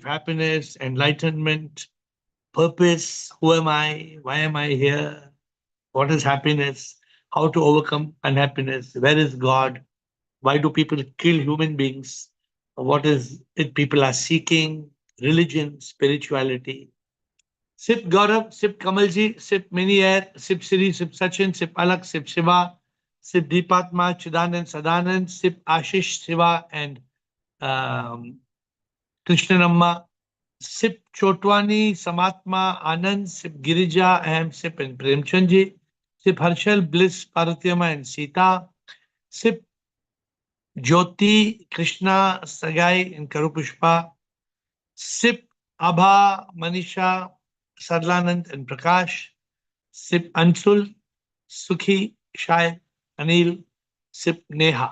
life, happiness, enlightenment, purpose. Who am I? Why am I here? What is happiness? How to overcome unhappiness? Where is God? Why do people kill human beings? What is it people are seeking? Religion, spirituality. Sip Gaurav, Sip Kamalji, Sip Mini Air, Sip Siri, Sip Sachin, Sip Alak, Sip Shiva, Sip Deepatma, Chidanand, Sadanand, Sip Ashish, Shiva, and um, Krishnanamma, Sip Chotwani, Samatma, Anand, Sip Girija, and Sip and Premchandji, Sip Harshal, Bliss, Paratyama, and Sita, Sip Jyoti, Krishna, Sagai, and Karupushpa, Sip Abha, Manisha, Sarlanand, and Prakash, Sip Anshul, Sukhi, Shai, Anil, Sip Neha.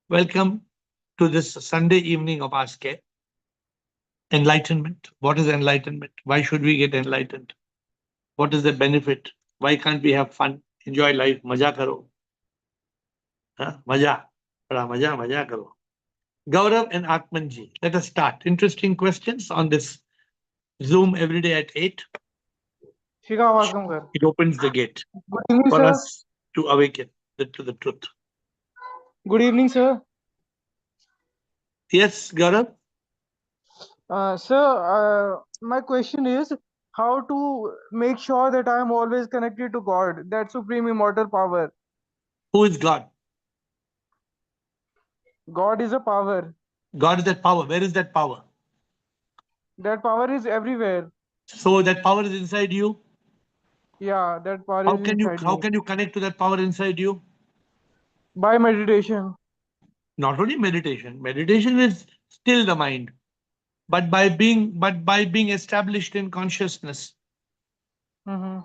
Welcome to this Sunday evening of Ask A. Enlightenment. What is enlightenment? Why should we get enlightened? What is the benefit? Why can't we have fun? Enjoy life. Maja karo. Maja. Bada maja, maja karo. Gaurav and Atmanji. Let us start. Interesting questions on this Zoom every day at 8. Shika, welcome, sir. It opens the gate Good evening, for sir. us to awaken to the truth. Good evening, sir. Yes, Gaurav? Sir, my question is how to make sure that I am always connected to God, that supreme immortal power. Who is God? God is a power. God is that power. Where is that power? That power is everywhere. So that power is inside you. Yeah, that power How is can you inside how me. can you connect to that power inside you? By meditation. Not only meditation. Meditation is still the mind, but by being established in consciousness. Mm-hmm.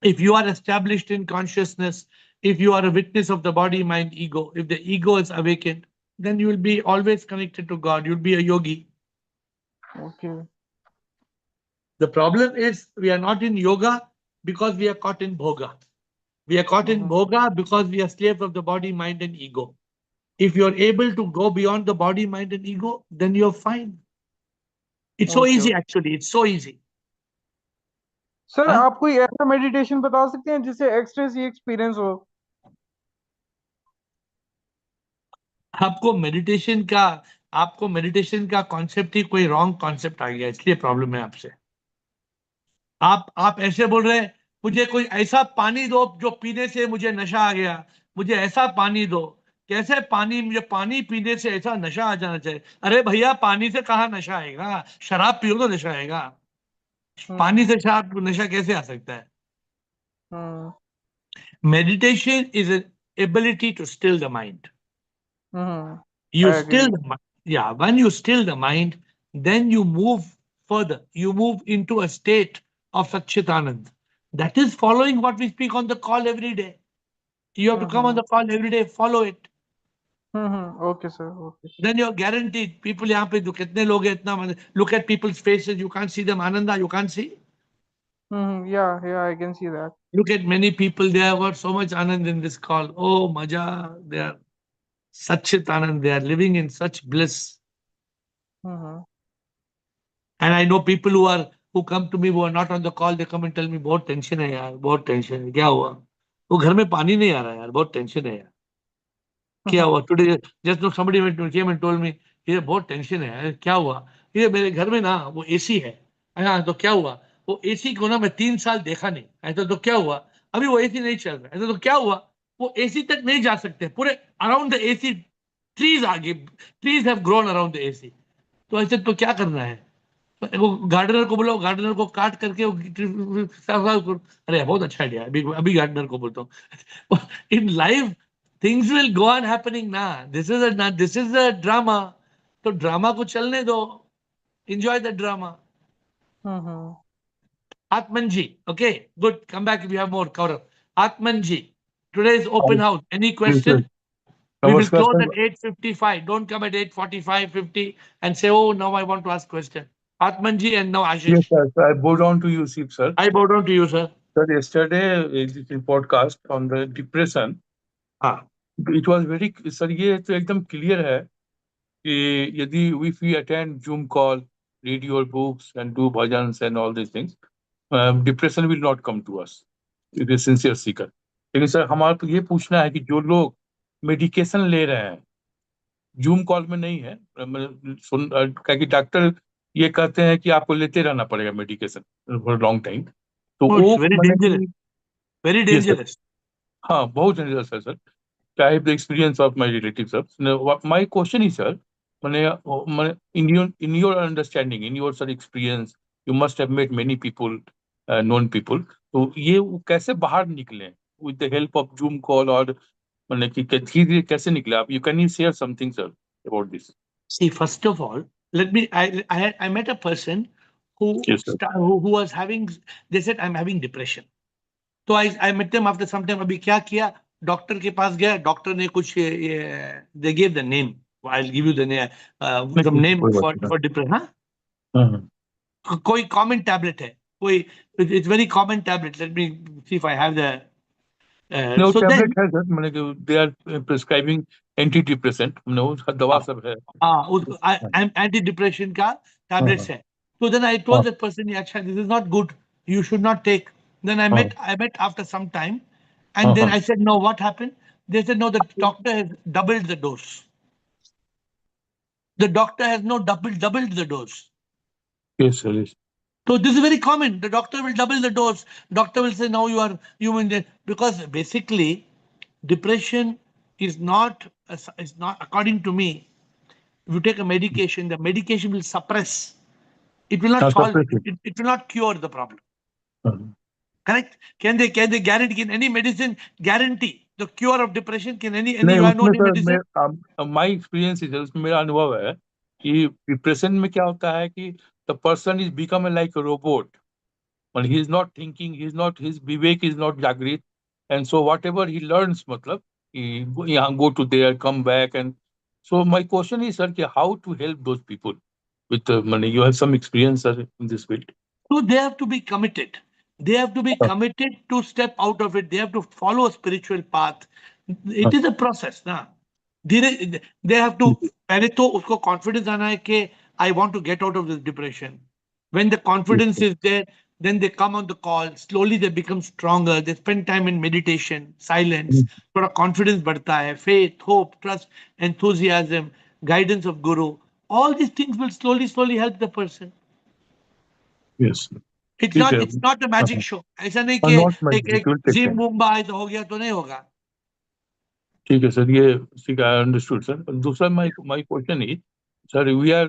If you are established in consciousness, if you are a witness of the body, mind, ego, if the ego is awakened, then you will be always connected to God. You'll be a yogi. Okay. The problem is we are not in yoga because we are caught in bhoga. We are caught in Mm-hmm. bhoga because we are slaves of the body, mind, and ego. If you're able to go beyond the body, mind, and ego, then you're fine. It's so Okay. easy, actually. It's so easy. Sir Huh? आप कोई ऐसा meditation बता सकते हैं जिससे एक्सट्रेस experience हो? आपको meditation का कॉन्सेप्ट ही कोई रॉन्ग कॉन्सेप्ट आ गया, इसलिए प्रॉब्लम है आपसे. आप ऐसे बोल रहे हैं मुझे कोई ऐसा पानी दो जो पीने से मुझे नशा आ गया, मुझे ऐसा पानी दो. कैसे पानी? मुझे पानी पीने से ऐसा नशा आ जाना चाहिए. अरे भैया, पानी से कहाँ नशा आएगा? शराब पियो तो नशा आएगा. पानी से शराब नशा कैसे आ सकता है? हम्म. Meditation is an ability to still the mind. Hmm. I You agree. still the mind. Yeah, when you still the mind, then you move further. You move into a state of Satchitanand. That is following what we speak on the call every day. You have to come on hmm. the call every day, follow it. Okay sir, okay. Then you're guaranteed. People यहाँ पे जो कितने लोग हैं इतना, look at people's faces. You can't see them. Ananda, you can't see. Yeah, I can see that. Look at many people. They have got so much anand in this call. Oh, maja. They are Satchit Anand. They are living in such bliss. Hmm. And I know people who come to me who are not on the call. They come and tell me, बहुत tension है यार, बहुत tension है. क्या हुआ? वो घर में पानी नहीं आ रहा यार, बहुत टेंशन है यार. क्या हुआ? Today just now somebody came and told me, ये बहुत टेंशन है यार. क्या हुआ? ये मेरे घर में ना वो एसी है. हाँ, तो क्या हुआ? वो एसी को ना मैं 3 साल देखा नहीं. ऐसा तो क्या हुआ? अभी वो एसी नहीं चल रहा. ऐसा तो क्या हुआ? वो एसी तक नहीं जा सकते. पूरे अराउंड द एसी ट्रीज आगे, trees have grown around the AC. तो ऐसे तो क्या करना है? वो गार्डनर को बोलो, गार्डनर को काट करके अरे बहुत अच्छा आइडिया. अभी अभी गार्डनर को बोलता हूँ. In life things will go on happening ना. This is a drama. तो ड्रामा को चलने दो. Enjoy the drama. Hmm. Atmanji, okay, good. Come back if you have more. Kaurav. Atmanji, today's Hi. open house. Any Yes, sir. question? We will Namaskar, close sir. at 8:55. Don't come at 8:45, 50 and say, oh, now I want to ask question. Atmanji and now Yes, Ashish. sir. So I bow down to you, Sip, sir. I bow down to you, sir. Sir, yesterday, this podcast on the depression, हाँ. it was very, sir, ये तो एकदम clear है यदि if we attend Zoom call, read your books and do bhajans and all these things, depression will not come to us. It is sincere seeker. लेकिन sir हमारा तो ये पूछना है कि जो लोग मेडिकेशन ले रहे हैं, जूम कॉल में नहीं है, क्या कि डॉक्टर ये कहते हैं कि आपको लेते रहना पड़ेगा मेडिकेशन फॉर लॉन्ग टाइम, तो Oh, it's वो very मैंने dangerous. कि Very ये सर, dangerous. हाँ बहुत डेंजरस है sir. I have the experience of my relatives, sir. Now, my question is, sir, in your understanding, in your sir experience, you must have met many people, known people. तो ये वो कैसे बाहर निकले with the help of Zoom call और मैंने कि धीरे कैसे निकले आप? You can you share something, sir, about this? See, first of all, let me. I met a person Yes, sir. who was having. They said I'm having depression. तो I met them after some time. अभी क्या किया? Doctor के पास गया. Doctor ने कुछ they gave the name. I'll give you the name. The नहीं, name कोई बात नहीं. for depression. हाँ, हाँ. कोई common tablet है. कोई it's very common tablet. Let me see if I have the. No, So tablet then है सर, मैंने कि they are prescribing antidepressant, मैंने वो दवा सब है. उसको एंटी डिप्रेशन का हाँ टैबलेट्स हाँ है. So then I हाँ told that person, yeah, अच्छा, this is not good. You should not take. Then हाँ I met after some time, हाँ and then हाँ. I said, no, what happened? They said, no, the doctor has doubled the dose. The doctor has no doubled the dose. Yes, sir. Yes. So this is very common. The doctor will double the dose. Doctor will say, now you are human, because basically depression is not according to me. If you take a medication, the medication will suppress. It will not हाँ, solve. separate. It will not cure the problem. हाँ. Correct? Can they guarantee? Can any medicine guarantee the cure of depression? Can any नहीं you have no उसमें any sir medicine? My experience है, उसमें मेरा अनुभव है कि डिप्रेशन में क्या होता है कि the person is become like a robot, and he is not thinking, he is not, his vivek is not jagrit, and so whatever he learns, matlab, yeah, go to there, come back, and so my question is, sir, कि how to help those people with money? You have some experience, sir, in this field. So they have to be committed. They have to be Uh, committed to step out of it. They have to follow a spiritual path. uh, It is a process, ना. धीरे they have to पहले तो उसको confidence आना है कि I want to get out of this depression. When the confidence is there, then they come on the call. Slowly they become stronger. They spend time in meditation, silence. थोड़ा confidence बढ़ता है. Faith, hope, trust, enthusiasm, guidance of guru. All these things will slowly help the person. yes, It's ठीक not है. it's not a magic show. ऐसा नहीं कि Not much, एक it एक will take जिम time. बुम्बा है तो हो गया, तो नहीं होगा. ठीक है सर, ये ठीक है, आई अंडरस्टूड सर. दूसरा my question is, sir, we are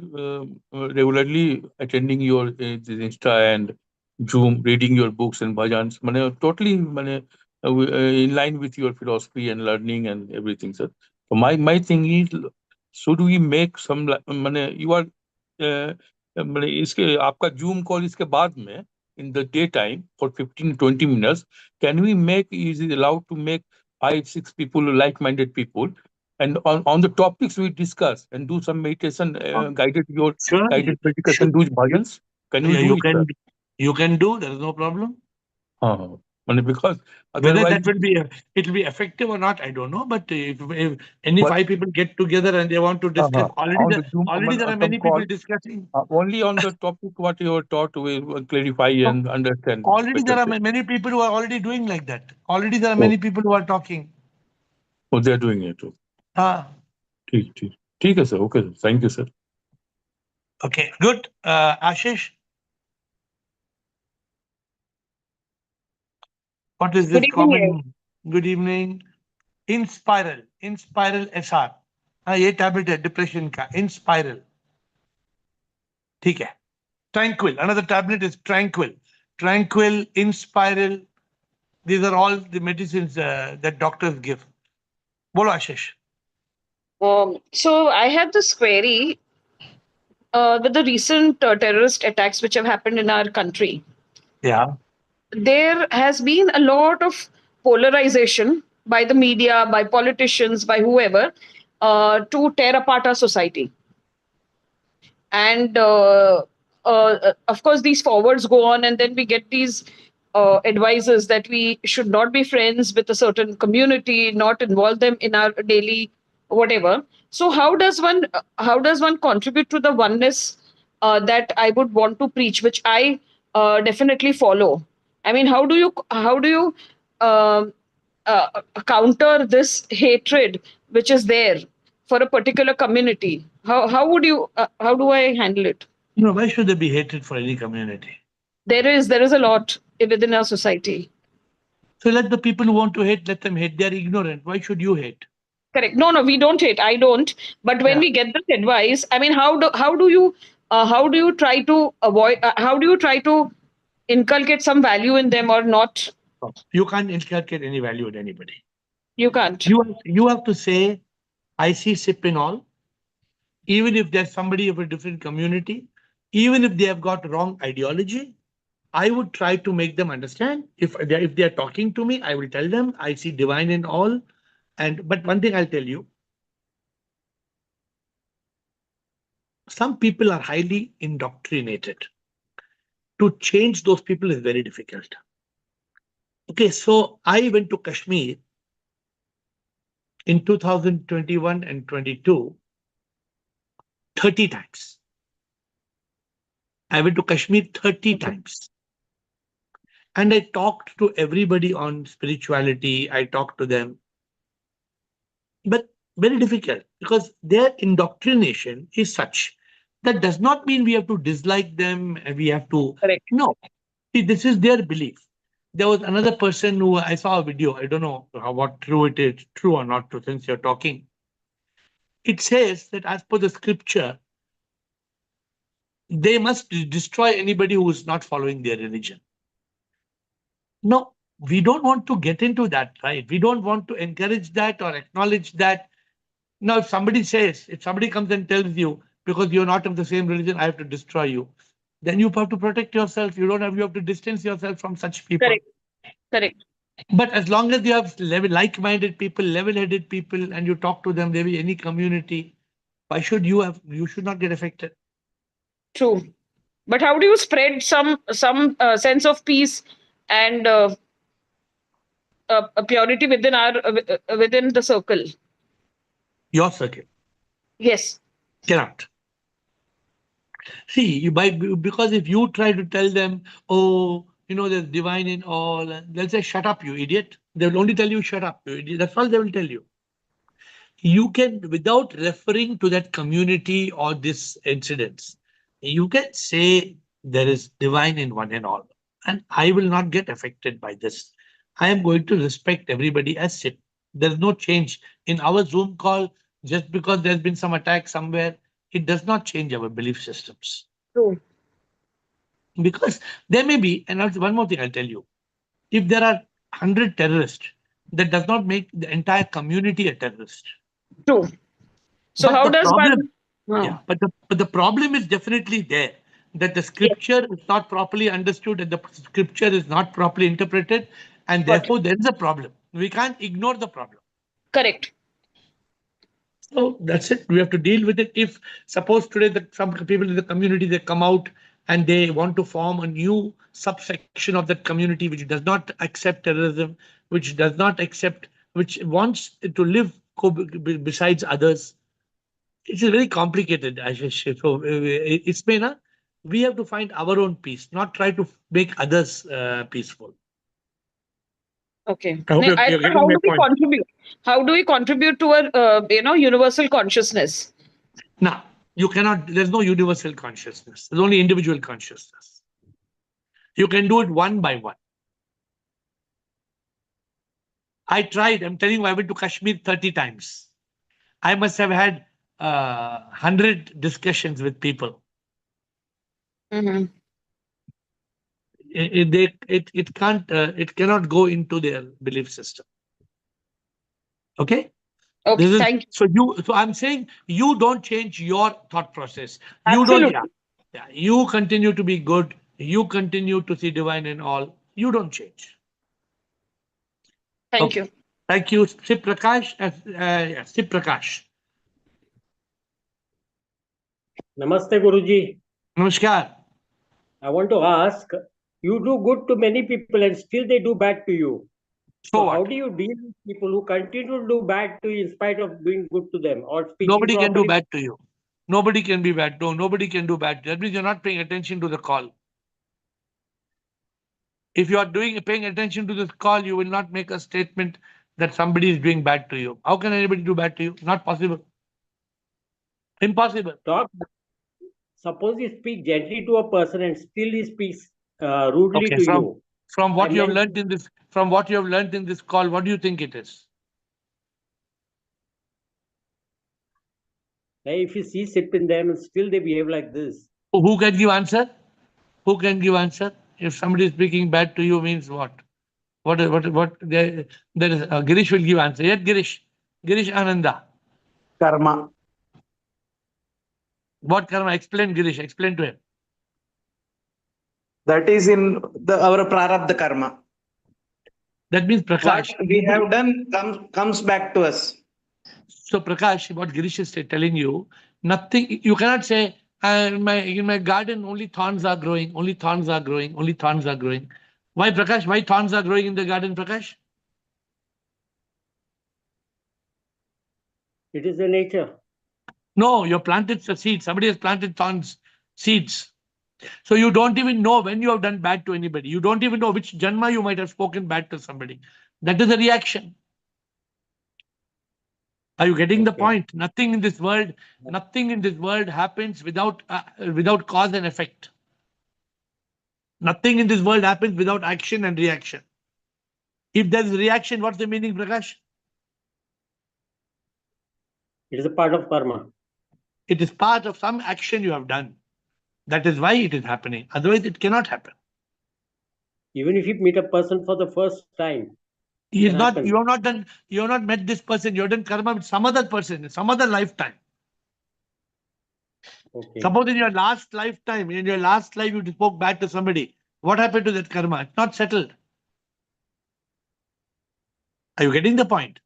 regularly attending your Insta and Zoom, reading your books and bhajans, मैंने टोटली मैंने in line with your philosophy and learning and everything, sir. So my thing is, should we make some मैंने you are मैंने इसके आपका zoom call इसके बाद में in the daytime for 15-20 minutes, can we make, is it allowed to make 5-6 people, like-minded people, and on the topics we discuss and do some meditation, Sure, guided sure. meditation, do bhajans? Can we Yeah, do it, sir? you can do. There is no problem. हाँ, मैंने because Whether otherwise, that will be it will be effective or not, I don't know. But if any but five people get together and they want to discuss, on the Zoom, already there are some many people call, discussing. only on the topic what you are taught, we will clarify So and understand already better. there are many people who are already doing like that. Already there are Oh, many people who are talking. oh, they are doing it too. Ah, ठीक ठीक ठीक है sir, okay sir, thank you sir. okay, good. Ashish, what is Good this evening, AiR. common? Good evening. Inspiral SR. हाँ, ये tablet है depression का, Inspiral. ठीक है. Tranquil. Another tablet is Tranquil. Tranquil, Inspiral. These are all the medicines that doctors give. Bolo Ashish. So I have this query with the recent terrorist attacks which have happened in our country. Yeah. There has been a lot of polarization by the media, by politicians, by whoever, to tear apart our society. And of course, these forwards go on, and then we get these advices that we should not be friends with a certain community, not involve them in our daily whatever. So how does one contribute to the oneness that I would want to preach, which I definitely follow? I mean, how do you um counter this hatred which is there for a particular community? How do I handle it? Why should there be hatred for any community? There is a lot within our society. So let the people who want to hate, let them hate. They are ignorant. Why should you hate? Correct. No, no, we don't hate. I don't. But when Yeah. we get this advice, I mean, how do you try to avoid? How do you try to inculcate some value in them or not? You can't inculcate any value in anybody. You can't. You have to say, I see SIP in all, even if there's somebody of a different community, even if they have got wrong ideology, I would try to make them understand. If they are talking to me, I will tell them I see divine in all. But one thing I'll tell you, some people are highly indoctrinated. To change those people is very difficult. Okay, so I went to Kashmir in 2021 and 22, 30 times. I went to Kashmir 30 Okay. times. And I talked to everybody on spirituality. I talked to them, but very difficult because their indoctrination is such. That does not mean we have to dislike them and we have to. Correct. No, see, this is their belief. There was another person who I saw a video. I don't know what true it is, true or not true, since you're talking. It says that as per the scripture, they must destroy anybody who is not following their religion. No, we don't want to get into that, right? We don't want to encourage that or acknowledge that. Now, if somebody comes and tells you, because you're not of the same religion, I have to destroy you, then you have to protect yourself. You have to distance yourself from such people. Correct. Correct. But as long as you have like-minded people, level-headed people, and you talk to them, maybe any community, why should you should not get affected? True. But how do you spread some sense of peace and purity within the circle? Your circle Yes. cannot. See, because if you try to tell them, oh, there's divine in all, and they'll say, shut up, you idiot. They will only tell you, shut up, you idiot. That's all they will tell you. You can, without referring to that community or this incidents, you can say there is divine in one and all. And I will not get affected by this. I am going to respect everybody as SIP. There's no change in our Zoom call just because there's been some attack somewhere. It does not change our belief systems. True. Because there may be, and also one more thing I'll tell you, if there are 100 terrorists, that does not make the entire community a terrorist. True. So But how the does problem, one? yeah, but the problem is definitely there, that the Yes. scripture is not properly understood and the scripture is not properly interpreted, and Got it. therefore there is a problem. We can't ignore the problem. Correct. So that's it. We have to deal with it. If suppose today some people in the community, they come out and they want to form a new subsection of that community which does not accept terrorism, which does not accept, which wants to live besides others. It's very complicated, Ashish. So it's been we have to find our own peace, not try to make others peaceful. Okay. I hope you're But getting how my do we point. contribute? How do we contribute to a universal consciousness? Now, you cannot, there's no universal consciousness. There's only individual consciousness. You can do it one by one. I tried. I'm telling you, I went to Kashmir 30 times. I must have had 100 discussions with people. Mm-hmm. It cannot go into their belief system. Okay? Okay. Thank you. So I'm saying you don't change your thought process. You don't, Absolutely. you continue to be good. You continue to see divine in all. You don't change. Thank Okay. you. Thank you, Sip Prakash. Sip Prakash. Namaste, Guruji. Namaskar. I want to ask, you do good to many people and still they do bad to you. So how what? do you deal with people who continue to do bad to you in spite of doing good to them or speaking Nobody can do properly? bad to you. Nobody can be bad. No, nobody can do bad. That means you're not paying attention to the call. If you are paying attention to this call, you will not make a statement that somebody is doing bad to you. How can anybody do bad to you? Not possible. Impossible. Talk. Suppose you speak gently to a person and still he speaks rudely Okay. to you. From I what you have meant, learned in this, from what you have learned in this call, what do you think it is? hey, if you see sit in them and still they behave like this, Who can give answer? Who can give answer? If somebody is speaking bad to you, means what? What? There is Girish will give answer. Yes, Girish. Girish Ananda. Karma. What karma? Explain, Girish. Explain to him. That is in our prarabdha karma. That means What Prakash. we have done comes back to us. So Prakash, what Girish is telling you, nothing. You cannot say in my garden only thorns are growing, only thorns are growing, only thorns are growing. Why Prakash? Why thorns are growing in the garden, Prakash? it is the nature. No, you planted the seeds. Somebody has planted thorns, seeds. So you don't even know when you have done bad to anybody. You don't even know which janma you might have spoken bad to somebody. That is a reaction. Are you getting the Okay. point? Nothing in this world happens without cause and effect. Nothing in this world happens without action and reaction. If there is reaction, what's the meaning, Prakash? It is a part of karma. It is part of some action you have done. That is why it is happening. Otherwise, it cannot happen. Even if you meet a person for the first time, He is can not. happen. You have not met this person. You have done karma with some other person in some other lifetime. Okay. Suppose in your last lifetime, in your last life, you spoke bad to somebody. What happened to that karma? It's not settled. Are you getting the point?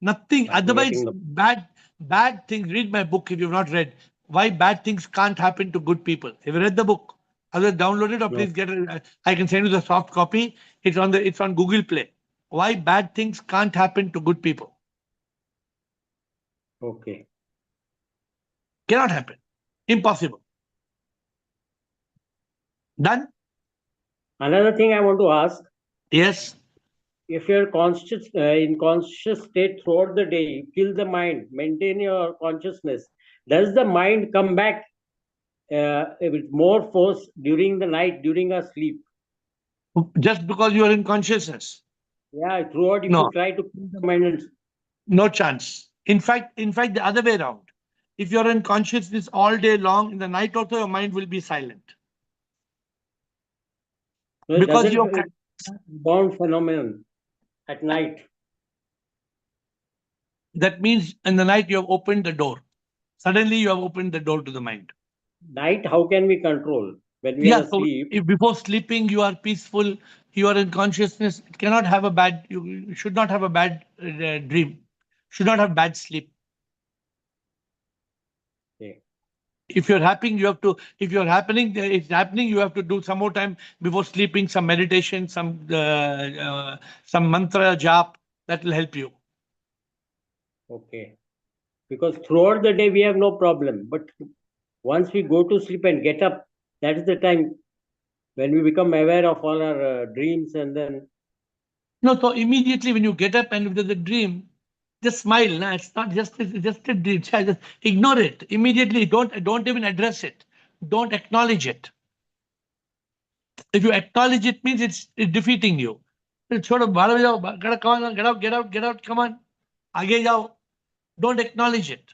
Nothing. I'm Otherwise, getting the bad things. Read my book if you've not read. Why bad things can't happen to good people. Have you read the book? Either download it or No. please get it. I can send you the soft copy. It's on Google Play. Why bad things can't happen to good people. Okay. Cannot happen. Impossible. Done? Another thing I want to ask, Yes. if you're conscious in conscious state throughout the day, you kill the mind, maintain your consciousness, does the mind come back with more force during the night, during our sleep? Just because you are in consciousness. Yeah, throughout, if No. you try to kill the mind and No chance. In fact, the other way around. If you're in consciousness all day long, in the night also your mind will be silent. so it Because doesn't you're bound phenomenon at night. that means in the night you have opened the door. Suddenly you have opened the door to the mind. Night, how can we control when we are So asleep? if before sleeping you are peaceful, you are in consciousness, it cannot have a bad, you should not have a bad dream, should not have bad sleep. Okay. If you're happening, it's happening, you have to do some more time before sleeping, some meditation, some mantra jap, that will help you. Okay. Because throughout the day we have no problem, but once we go to sleep and get up, that is the time when we become aware of all our dreams, and then No, so immediately when you get up and if there's a dream, just smile. Nah, it's not it's just a dream. Just ignore it immediately. Don't even address it. Don't acknowledge it. If you acknowledge it, means it's defeating you. Come on, get out, come on. Aage jao. Don't acknowledge it.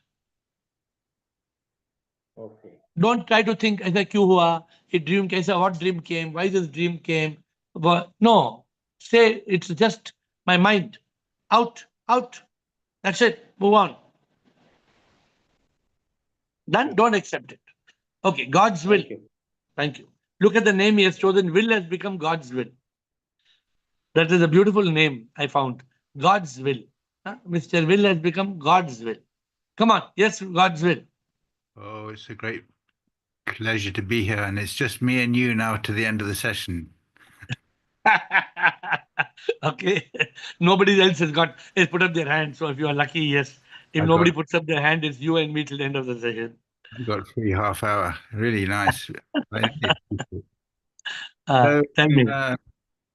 okay. Don't try to think ऐसा क्यों हुआ, ये dream कैसा, what dream came, why this dream came. No, say it's just my mind. Out. That's it. Move on. Done. Don't accept it. Okay. God's will. Thank you. Thank you. Look at the name he has chosen. Will has become God's will. That is a beautiful name I found. God's will. Mr. Will has become God's will. Come on. Yes, God's will. Oh, it's a great pleasure to be here. And it's just me and you now to the end of the session. Okay. Nobody else has put up their hand. So if you are lucky, yes. If I nobody got puts up their hand, it's you and me till the end of the session. I got free half hour. Really nice. I really appreciate it. So, Tell me.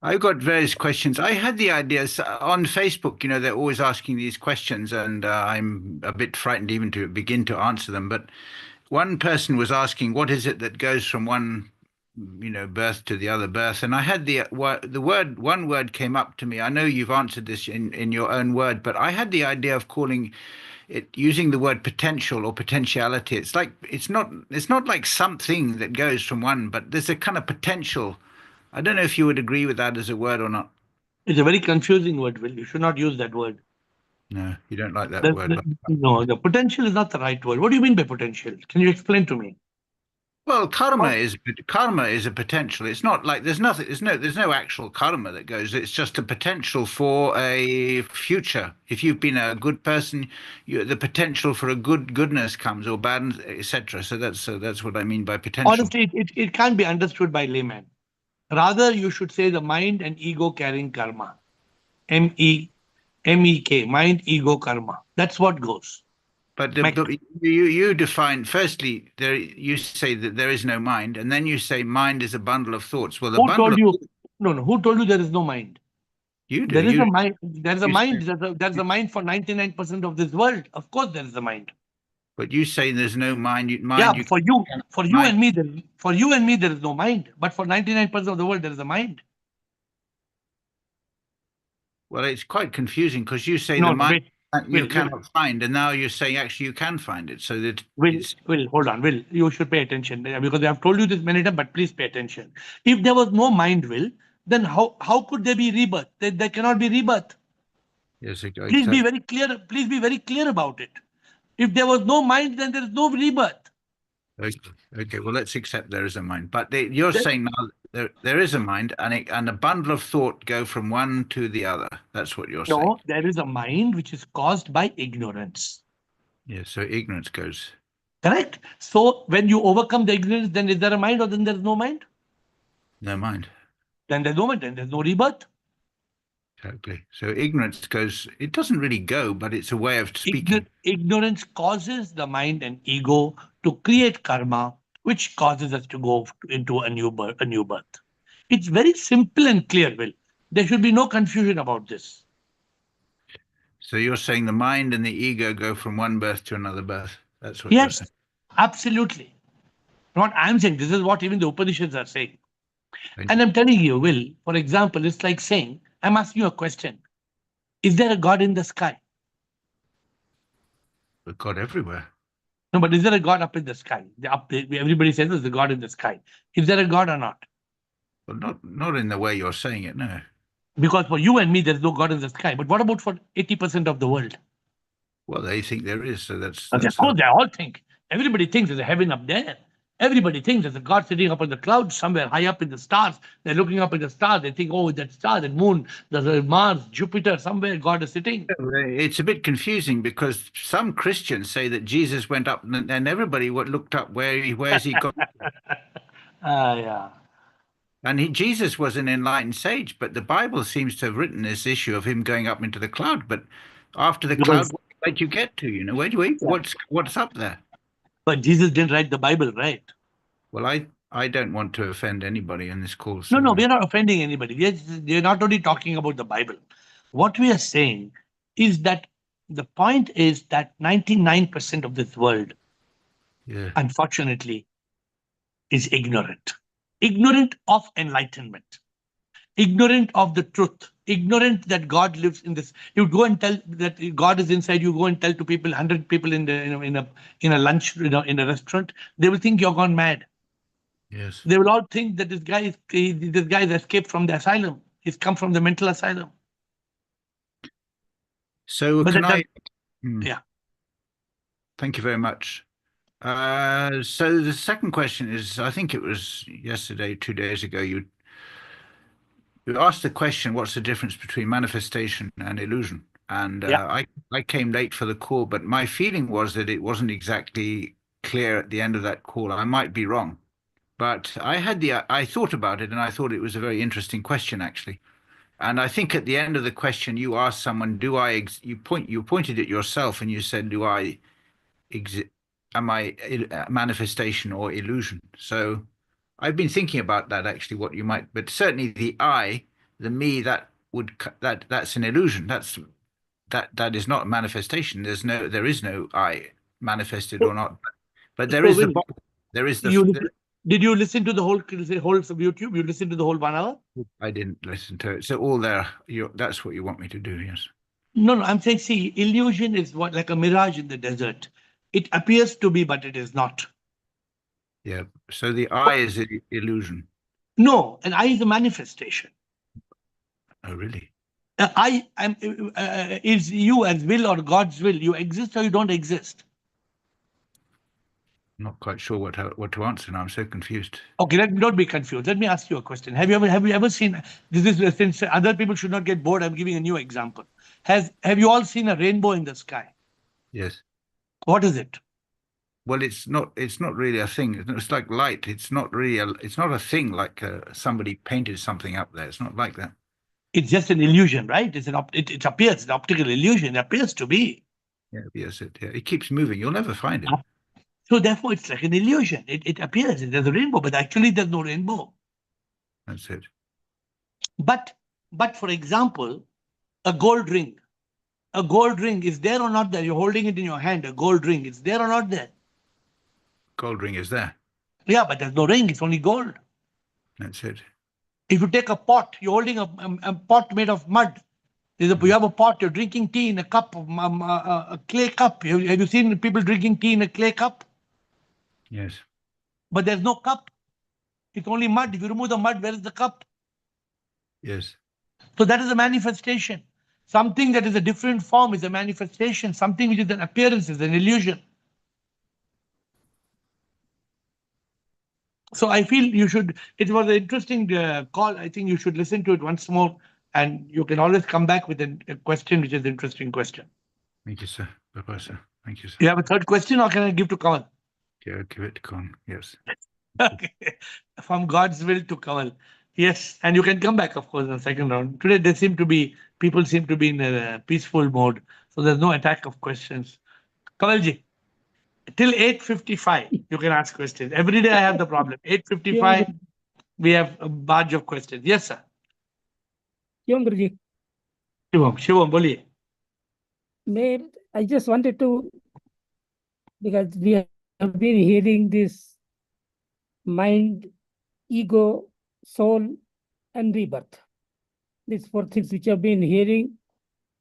I've got various questions. I had the ideas on Facebook, they're always asking these questions, and I'm a bit frightened even to begin to answer them. But one person was asking, what is it that goes from one, birth to the other birth? And I had one word came up to me. I know you've answered this in your own word, but I had the idea of calling it, using the word potential or potentiality. It's not like something that goes from one, but there's a kind of potential. I don't know if you would agree with that as a word or not. It's a very confusing word, Will. You should not use that word. No, you don't like that word. No, the potential is not the right word. What do you mean by potential? Can you explain to me? Well, karma Or is a potential. It's not like there's no actual karma that goes. It's just a potential for a future. If you've been a good person, the potential for a goodness comes, or bad, etc. So that's what I mean by potential. honestly, it can't be understood by layman. Rather, you should say the mind and ego carrying karma. MEK, mind, ego, karma. That's what goes. But you define, firstly, there you say that there is no mind, and then you say mind is a bundle of thoughts. Well, the Who bundle told of you? No, no. Who told you there is no mind? you do There is you a mind. There is a you say, mind. There's a mind for 99% of this world. Of course, there is a mind. but you say there's no mind. Yeah, You for you mind. and me, there is no mind. But for 99% of the world, there is a mind. Well, it's quite confusing because you say the No, no. mind Wait. you Will. cannot find, and now you're saying actually you can find it. So that Will, it's Will, hold on. Will, you should pay attention because I have told you this many times, but please pay attention. If there was no mind, Will, then how could there be rebirth? There cannot be rebirth. yes, Please be exactly. very clear. Please be very clear about it. If there was no mind, then there is no rebirth. Okay, okay. Well, let's accept there is a mind, but you're There- saying now there is a mind, and a bundle of thought go from one to the other. That's what you're saying. No, there is a mind which is caused by ignorance. Yeah. So ignorance goes. Correct? So when you overcome the ignorance, then is there a mind or then there is no mind? No mind. Then there's no mind, then there's no rebirth. Exactly. So ignorance goes, it doesn't really go, but it's a way of speaking. Ignorance causes the mind and ego to create karma, which causes us to go into a new birth. It's very simple and clear, Will. There should be no confusion about this. So you're saying the mind and the ego go from one birth to another birth. That's what you're saying. Yes, absolutely. Not I'm saying, this is what even the Upanishads are saying. And And I'm telling you, Will, for example, it's like saying, I'm asking you a question. Is there a God in the sky? we've got everywhere. No, but is there a God up in the sky? Everybody says there's a God in the sky. Is there a God or not? Well, not in the way you're saying it, no. Because for you and me, there's no God in the sky. But what about for 80% of the world? Well, they think there is, so that's Of course, they all think. Everybody thinks there's a heaven up there. Everybody thinks there's a God sitting up in the clouds somewhere high up in the stars. They're looking up at the stars. They think, oh, that star, that moon, there's a Mars, Jupiter, somewhere God is sitting. it's a bit confusing because some Christians say that Jesus went up, and everybody looked up where's he gone. Yeah. And Jesus was an enlightened sage, but the Bible seems to have written this issue of him going up into the cloud. But after the cloud, Because, where'd you get to? Where do you yeah. what's up there? But Jesus didn't write the Bible, right? Well, I don't want to offend anybody in this call, No, so no, we're not offending anybody. We're not only talking about the Bible. What we are saying is that the point is that 99% of this world, yeah. unfortunately, is ignorant of enlightenment, ignorant of the truth, ignorant that God lives in this. You go and tell that God is inside. You go and tell to people, 100 people in a lunch, in a restaurant. They will think you're gone mad. Yes. They will all think that this guy is escaped from the asylum. He's come from the mental asylum. So But can I? yeah. Thank you very much. So the second question is, I think it was yesterday, 2 days ago, you asked the question, what's the difference between manifestation and illusion? And Yeah. I came late for the call, but my feeling was that it wasn't exactly clear at the end of that call. I might be wrong, but I thought about it, and I thought it was a very interesting question, actually. And I think at the end of the question, you asked someone, "Do I?" You pointed at yourself, and you said, "Do I exist? Am I a manifestation or illusion?" So I've been thinking about that actually. What you might, but certainly the I, the me, that's an illusion. That is not a manifestation. There is no I manifested or not. But there So is the Will, body. There is you the. did you listen to the whole of YouTube? You listened to the whole 1 hour? I didn't listen to it. So all there. That's what you want me to do. Yes. No, no. I'm saying, see, illusion is what like a mirage in the desert. It appears to be, but it is not. Yeah. So the I is an illusion. No, an I is a manifestation. Oh, really? I am is you as will or God's will. You exist or you don't exist. I'm not quite sure what to answer now. I'm so confused. Okay, don't be confused. Let me ask you a question. Have you ever seen this is since other people should not get bored, I'm giving a new example. Have you all seen a rainbow in the sky? Yes. What is it? Well, it's not really a thing. It's like light. It's not really it's not a thing like somebody painted something up there. It's not like that. It's just an illusion, right? It appears, an optical illusion. It appears to be. Yeah, yes, it keeps moving. You'll never find it. So therefore, it's like an illusion. It appears there's a rainbow, but actually there's no rainbow. That's it. But for example, a gold ring. A gold ring is there or not there? You're holding it in your hand. A gold ring, it's there or not there? Gold ring is there. Yeah, but there's no ring. It's only gold. That's it. If you take a pot, you're holding a pot made of mud. You have a pot. You're drinking tea in a cup, a clay cup. Have you seen people drinking tea in a clay cup? Yes. But there's no cup. It's only mud. If you remove the mud, where is the cup? Yes. So that is a manifestation. Something that is a different form is a manifestation. Something which is an appearance is an illusion. So I feel you should, it was an interesting call. I think you should listen to it once more, and you can always come back with a question which is an interesting question. Thank you, sir. Bye-bye, sir. Thank you, sir. You have a third question, or can I give to Kamal? Yeah, give it to Con. Yes. Okay. From God's will to Kamal. Yes, and you can come back, of course, in the second round. Today, people seem to be in a peaceful mode, so there's no attack of questions. Kamalji, till 8:55, you can ask questions. Every day I have the problem. 8:55, we have a barrage of questions. Yes, sir. Shivam Guruji, Shivam, boliye. I just wanted to, because we have been hearing this mind, ego, soul, and rebirth. These four things which have been hearing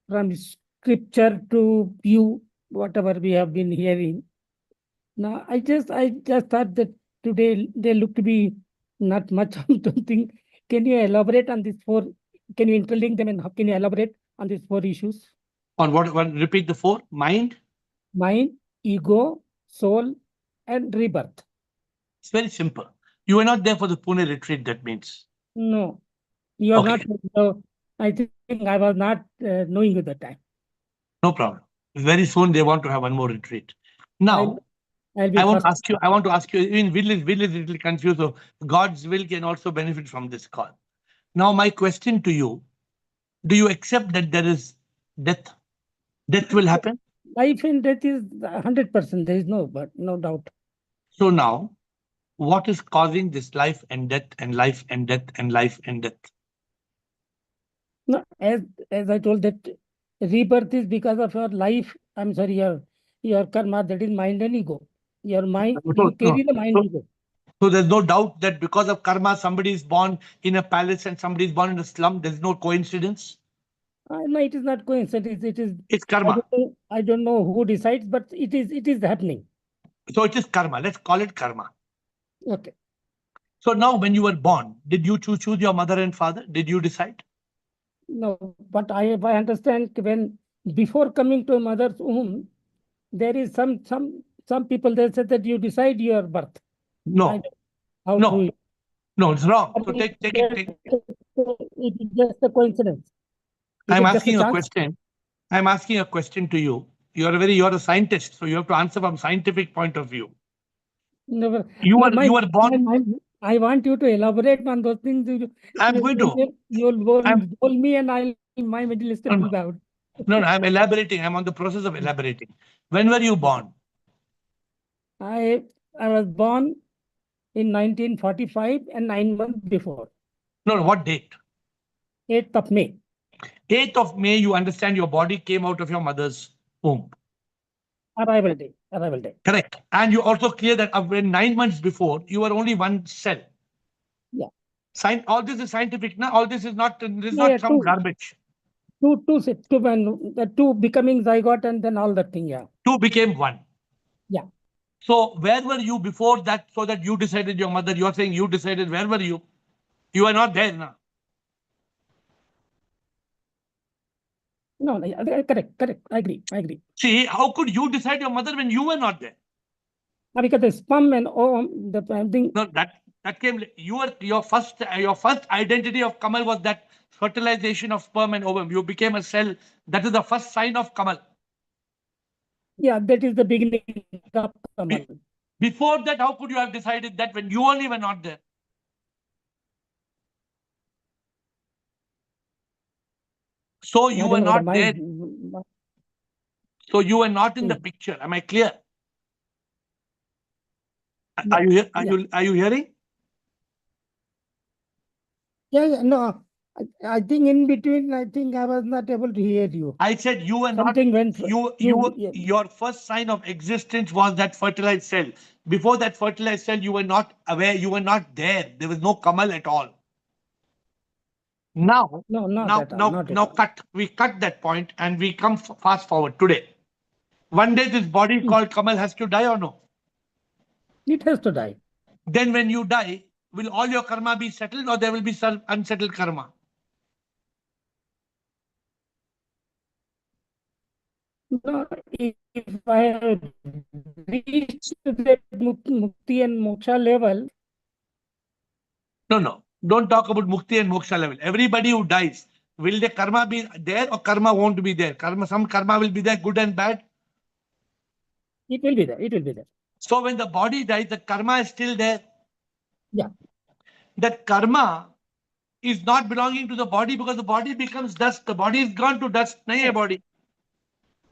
from scripture to you, whatever we have been hearing. Now, I just thought that today they look to be not much on something. Can you elaborate on these four? Can you interlink them, and how can you elaborate on these four issues? On what? Repeat the four. Mind, ego, soul, and rebirth. it's very simple. You were not there for the Pune retreat, that means. No, you are Okay. not. So I think I was not knowing you that time. No problem. Very soon they want to have one more retreat. Now, I'll be I want first. to ask you, even will is a little confused. So God's will can also benefit from this call. Now, my question to you, do you accept that there is death? Death will happen? Life and death is 100%. There is no doubt. So now, what is causing this life and death and life and death and life and death? No, as I told that rebirth is because of your life. I'm sorry, your karma, that is mind and ego. Your mind, you carry the mind ego. So there's no doubt that because of karma, somebody is born in a palace and somebody is born in a slum. There's no coincidence. No, it is not coincidence. It's karma. I don't know who decides, but it is happening. So it is karma. Let's call it karma. Okay. So now when you were born, did you choose your mother and father? Did you decide? No, but I understand when before coming to a mother's womb, there is some people they said that you decide your birth. No. No, it's wrong. So take it. It is just a coincidence. I'm asking a question. I'm asking a question to you. You're a scientist, so you have to answer from scientific point of view. No, you were born. I want you to elaborate on those things. I'm going to. You'll told me, and my middle step will be out. No, I'm elaborating. I'm on the process of elaborating. When were you born? I was born in 1945 and 9 months before. No, what date? 8th of May. 8th of May, you understand your body came out of your mother's womb. Arrival day. Arrival day. Correct. And you also clear that when 9 months before, you were only one cell. Yeah. All this is scientific. Now, all this is not some Two, garbage. two becoming zygote and then all that thing. Yeah. Two became one. Yeah. So where were you before that? So that you decided your mother. You are saying you decided. Where were you? You are not there now. No, correct. I agree. See, how could you decide your mother when you were not there? Because the sperm and the thing. No, that came. Your first identity of Kamal was that fertilization of sperm and ovum. You became a cell. That is the first sign of Kamal. Yeah, that is the beginning of Kamal. Before that, how could you have decided that when you only were not there? So you were not there. So you were not in the picture. Am I clear? Are you Are you hearing? Yeah. No, I think in between, I think I was not able to hear you. I said you were Something not. went. Your first sign of existence was that fertilized cell. Before that fertilized cell, you were not aware. You were not there. There was no Kamal at all. Now, No, not at all. We cut that point and we come fast forward today. One day this body called Kamal has to die or no? It has to die. Then when you die, will all your karma be settled or there will be some unsettled karma? No, if I have reached that mukti and moksha level. No. Don't talk about mukti and moksha level. Everybody who dies, will the karma be there or karma won't be there? Some karma will be there, good and bad. It will be there. So when the body dies, the karma is still there. Yeah. That karma is not belonging to the body because the body becomes dust. The body is gone to dust. Nahi hai body.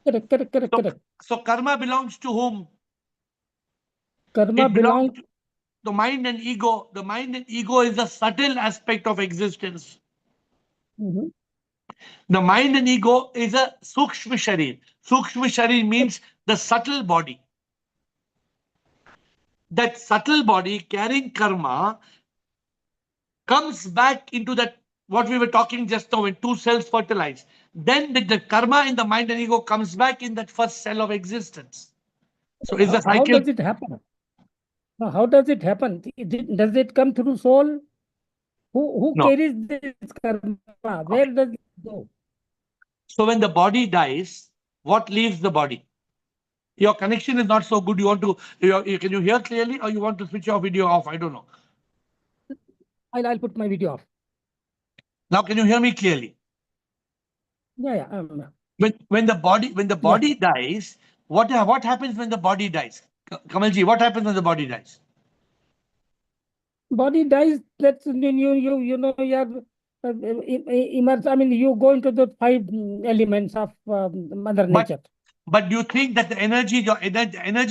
Correct. So karma belongs to whom? Karma belongs to the mind and ego. The mind and ego is the subtle aspect of existence. The mind and ego is a sukshma sharir. Sukshma sharir means the subtle body. That subtle body carrying karma comes back into that, what we were talking just now, when two cells fertilize. Then the karma in the mind and ego comes back in that first cell of existence. So is the cycle. How does it happen? How does it happen? Does it come through soul? Who carries this karma? Where does it go? So when the body dies, what leaves the body? Your connection is not so good. You want to, can you hear clearly or you want to switch your video off? I don't know. I'll put my video off. Now, can you hear me clearly? Yeah. When the body dies, what happens when the body dies? Kamalji, what happens when the body dies? Body dies. That's you know you are immersed. I mean, you go into the 5 elements of Mother Nature. But do you think that the energy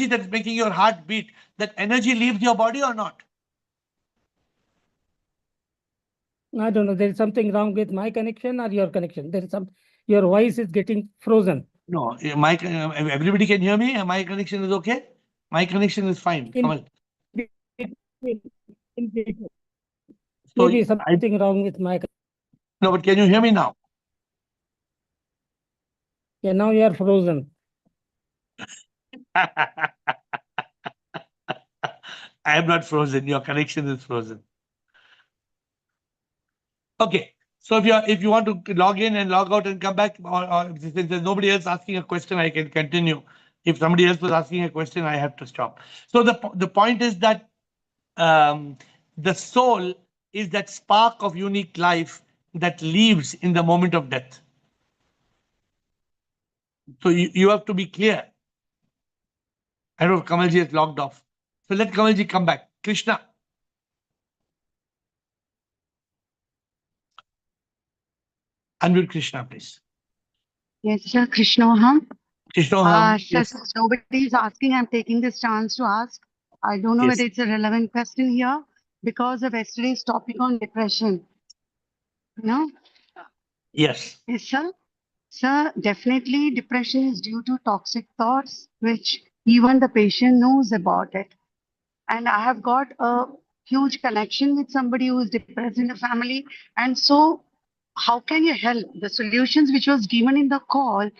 that's making your heart beat, that energy leaves your body or not? I don't know. There is something wrong with my connection or your connection. Your voice is getting frozen. No, everybody can hear me. My connection is okay. My connection is fine. Kamal. Maybe something wrong with my. No, but can you hear me now? Yeah, now you are frozen. I am not frozen. Your connection is frozen. Okay. So if you want to log in and log out and come back, or if there's nobody else asking a question, I can continue. If somebody else was asking a question, I have to stop. So the point is that the soul is that spark of unique life that leaves in the moment of death. So you have to be clear. I don't know if Kamalji has logged off. So let Kamalji come back. Krishna. Unmute Krishna, please. Yes, sir. Krishnoham. Krishnoham, Sir, yes. since nobody is asking, I'm taking this chance to ask. I don't know Yes. whether it's a relevant question here because of yesterday's topic on depression. No? Yes. Yes, sir. Sir, definitely depression is due to toxic thoughts, which even the patient knows about it. And I have got a huge connection with somebody who is depressed in the family. And so, how can you help? The solutions which was given in the call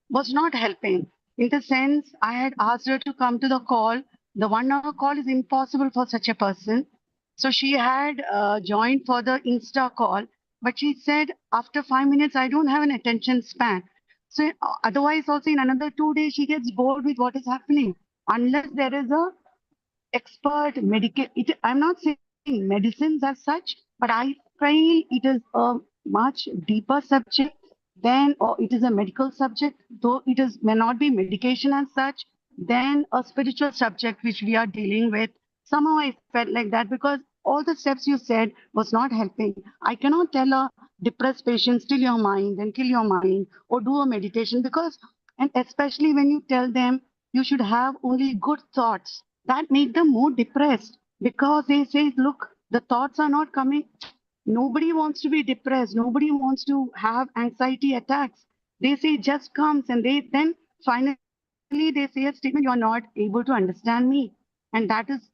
was not helping. In the sense, I had asked her to come to the call. The 1 hour call is impossible for such a person. So she had joined for the Insta call, but she said after 5 minutes, I don't have an attention span. So otherwise, also in another 2 days, she gets bored with what is happening. Unless there is a expert medical, I'm not saying medicines as such, but I feel it is a much deeper subject than, or it is a medical subject, though it is may not be medication as such, than a spiritual subject which we are dealing with. Somehow I felt like that because all the steps you said was not helping. I cannot tell a depressed patient, still your mind and kill your mind or do a meditation because, and especially when you tell them you should have only good thoughts, that make them more depressed because they say, look, the thoughts are not coming. Nobody wants to be depressed. Nobody wants to have anxiety attacks. They say it just comes and they then finally they say a statement, you are not able to understand me. And that is,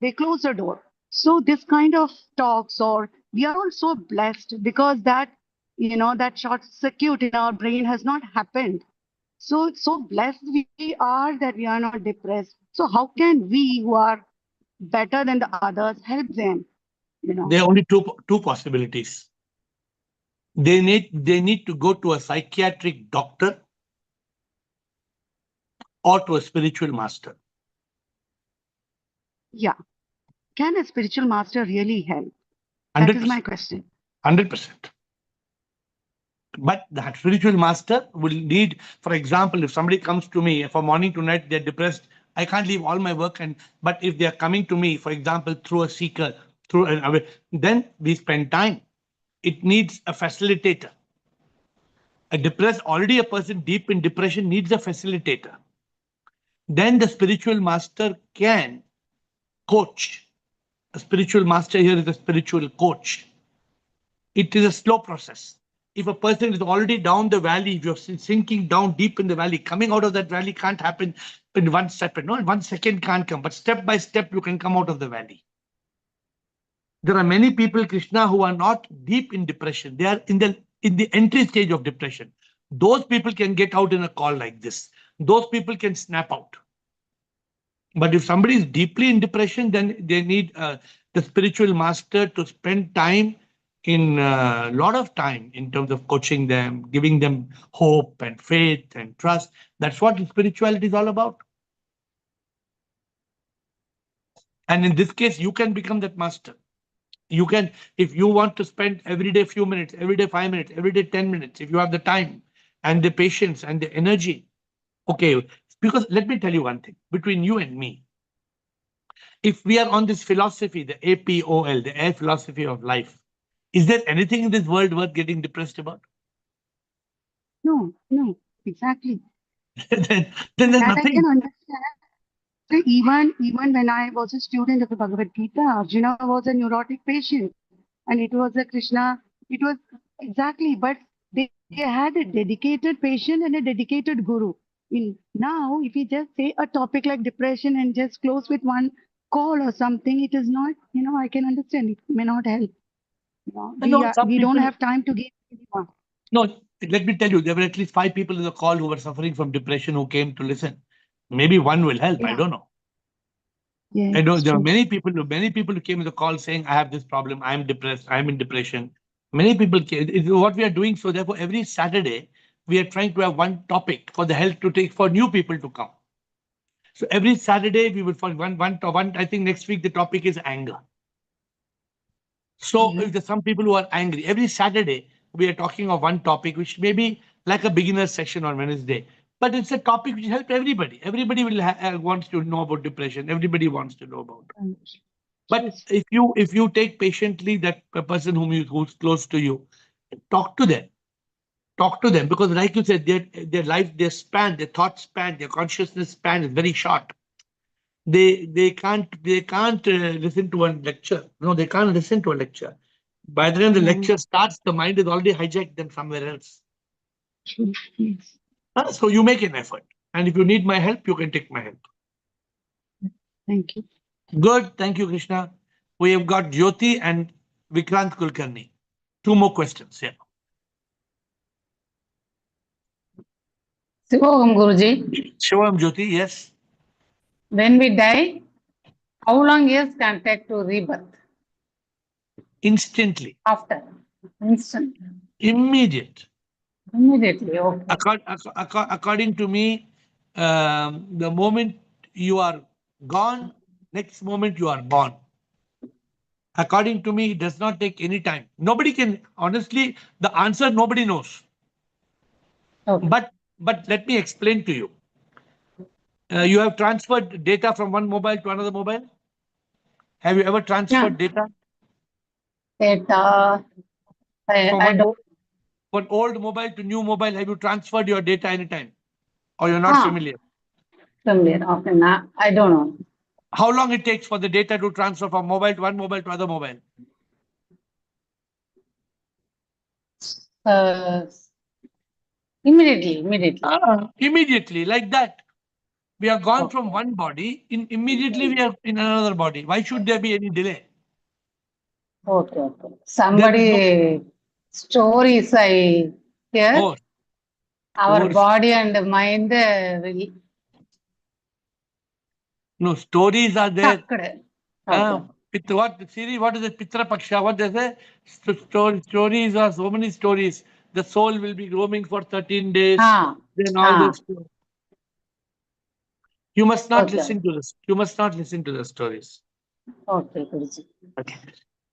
they close the door. So this kind of talks, or we are also blessed because that, that short circuit in our brain has not happened. So blessed we are that we are not depressed. So how can we who are better than the others help them? There are only two possibilities. They need to go to a psychiatric doctor or to a spiritual master. Yeah. Can a spiritual master really help? That is my question. 100%. But that spiritual master will need, for example, if somebody comes to me from morning to night, they're depressed, I can't leave all my work. But if they're coming to me, for example, through a seeker, then we spend time. It needs a facilitator. Already a person deep in depression needs a facilitator. Then the spiritual master can coach. A spiritual master here is a spiritual coach. It is a slow process. If a person is already down the valley, if you're sinking down deep in the valley, coming out of that valley can't happen in 1 second. No, 1 second can't come, but step by step you can come out of the valley. There are many people, Krishna, who are not deep in depression. They are in the entry stage of depression. Those people can get out in a call like this. Those people can snap out. But if somebody is deeply in depression, then they need the spiritual master to spend time in a lot of time in terms of coaching them, giving them hope and faith and trust. That's what spirituality is all about. And in this case, you can become that master. You can, if you want to spend every day few minutes, every day 5 minutes, every day 10 minutes, if you have the time and the patience and the energy. Okay, because let me tell you one thing, between you and me, if we are on this philosophy, the APOL, the AIR philosophy of life, is there anything in this world worth getting depressed about? No, exactly. then there's That nothing. I can understand. So even when I was a student of the Bhagavad Gita, Arjuna was a neurotic patient, and it was a Krishna. It was exactly, but they had a dedicated patient and a dedicated guru. Now, if you just say a topic like depression and just close with one call or something, it is not. I can understand it may not help. Some We don't people, have time to give anyone. no, let me tell you, there were at least 5 people in the call who were suffering from depression who came to listen. Maybe one will help. I Yeah. don't know. Yeah, I know it's there are true. many people who came to the call saying, I have this problem, I'm depressed, I'm in depression. Many people came. It's what we are doing. So therefore, every Saturday, we are trying to have one topic for the health to take for new people to come. So every Saturday, we will find one. I think next week the topic is anger. So if there's some people who are angry, every Saturday we are talking of one topic, which may be like a beginner session on Wednesday, but it's a topic which helps everybody. Everybody will wants to know about depression. Everybody wants to know about it. But if you take patiently that person who's close to you, talk to them. talk to them, because like you said, their life, their span, their thought span, their consciousness span is very short. They can't listen to one lecture. No, they can't listen to a lecture. By the time the lecture starts, the mind has already hijacked them somewhere else. Yes. So you make an effort, and if you need my help, you can take my help. Thank you. Good, thank you, Krishna. We have got Jyoti and Vikrant Kulkarni. 2 more questions. Yeah. Shivam Guruji, Shivam, Jyoti, yes. when we die, how long years can take to rebirth? Instantly, After? Instant. immediate. Immediately, okay. According to me, the moment you are gone, next moment you are born. According to me, it does not take any time. Nobody can, honestly, the answer nobody knows. Okay. But let me explain to you. You have transferred data from one mobile to another mobile? Have you ever transferred data? Data, From I don't. one old mobile to new mobile, have you transferred your data anytime? Or you're not familiar? Familiar. Okay, now I don't know. How long it takes for the data to transfer from mobile to one mobile to other mobile? Immediately. Immediately, like that. We are gone from one body, immediately we are in another body. Why should there be any delay? Okay. Somebody stories I hear. Oh, Our body and mind will. No, stories are there. Okay. What Siri? What is it? Pitra Paksha. What does it? Stories are so many stories. The soul will be roaming for 13 days. Then all this. You must not listen to this. You must not listen to the stories. Okay, Guruji. Okay.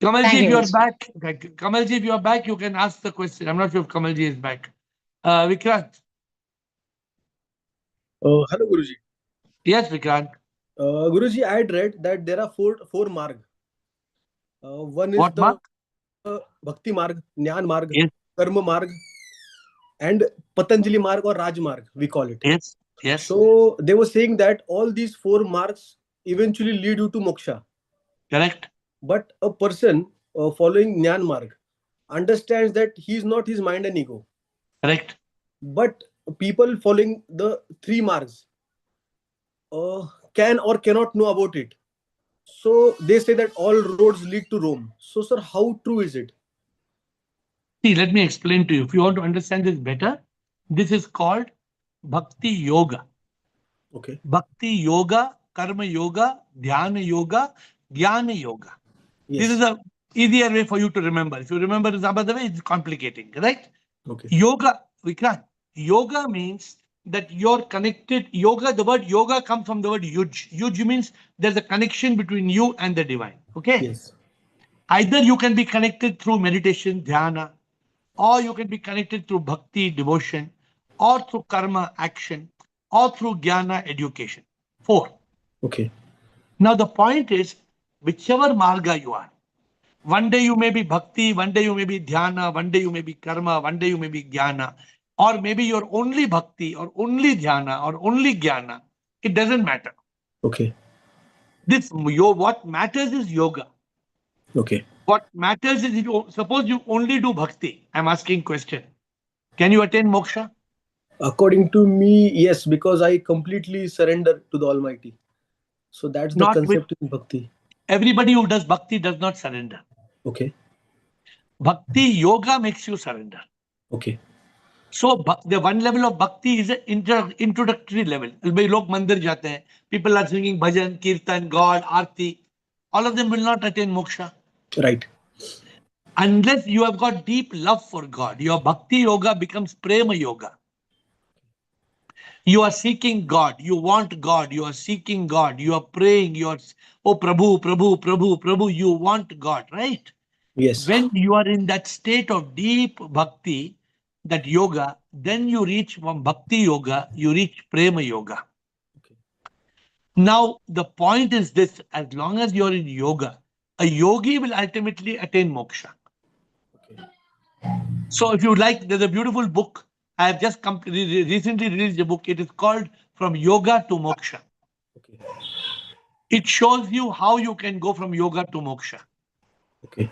Kamalji, if you are back, Kamalji, if you are back, you can ask the question. I'm not sure if Kamalji is back. Vikrant. Hello, Guruji. Yes, Vikrant. Guruji, I had read that there are four marg. One is What marg? Bhakti marg, Jnana marg, Yes. Karma marg, and Patanjali marg or Raj marg, we call it. Yes. Yes. So they were saying that all these 4 margs eventually lead you to moksha. Correct. But a person following Jnana marg understands that he is not his mind and ego. Correct. But people following the 3 margs can or cannot know about it. So they say that all roads lead to Rome. So, sir, how true is it? See, let me explain to you. If you want to understand this better, this is called Bhakti Yoga. Okay. Bhakti Yoga, Karma Yoga, Dhyana Yoga, Jnana Yoga. Yes. This is a easier way for you to remember. If you remember this other way, it's complicating, correct? Okay. Yoga, Vikrant. Yoga means that you're connected. Yoga, the word yoga comes from the word yuj. Yuj means there's a connection between you and the divine. Okay? Yes. Either you can be connected through meditation, dhyana, or you can be connected through bhakti, devotion, or through karma, action, or through jnana, education. 4. Okay. Now the point is, whichever marga you are, one day you may be bhakti, one day you may be dhyana, one day you may be karma, one day you may be jnana, or maybe you're only bhakti, or only dhyana, or only jnana. It doesn't matter. Okay. What matters is yoga. Okay. What matters is, suppose you only do bhakti. I'm asking question. Can you attain moksha? According to me, yes, because I completely surrender to the Almighty. So that's the concept in bhakti. Everybody who does bhakti does not surrender. Okay. Bhakti yoga makes you surrender. Okay. So the one level of bhakti is an introductory level. Log mandir jate hain. People are singing bhajan, kirtan, God, arti. All of them will not attain moksha. Right. Unless you have got deep love for God. Your bhakti yoga becomes prema yoga. You are seeking God. You want God. You are seeking God. You are praying. You are, oh Prabhu, Prabhu, Prabhu, Prabhu. You want God, right? Yes. When you are in that state of deep bhakti, that yoga, then you reach from bhakti yoga, you reach prema yoga. Okay. Now, the point is this, as long as you're in yoga, a yogi will ultimately attain moksha. Okay. So if you like, there's a beautiful book. I have just recently released a book. It is called From Yoga to Moksha. Okay. It shows you how you can go from yoga to moksha. Okay.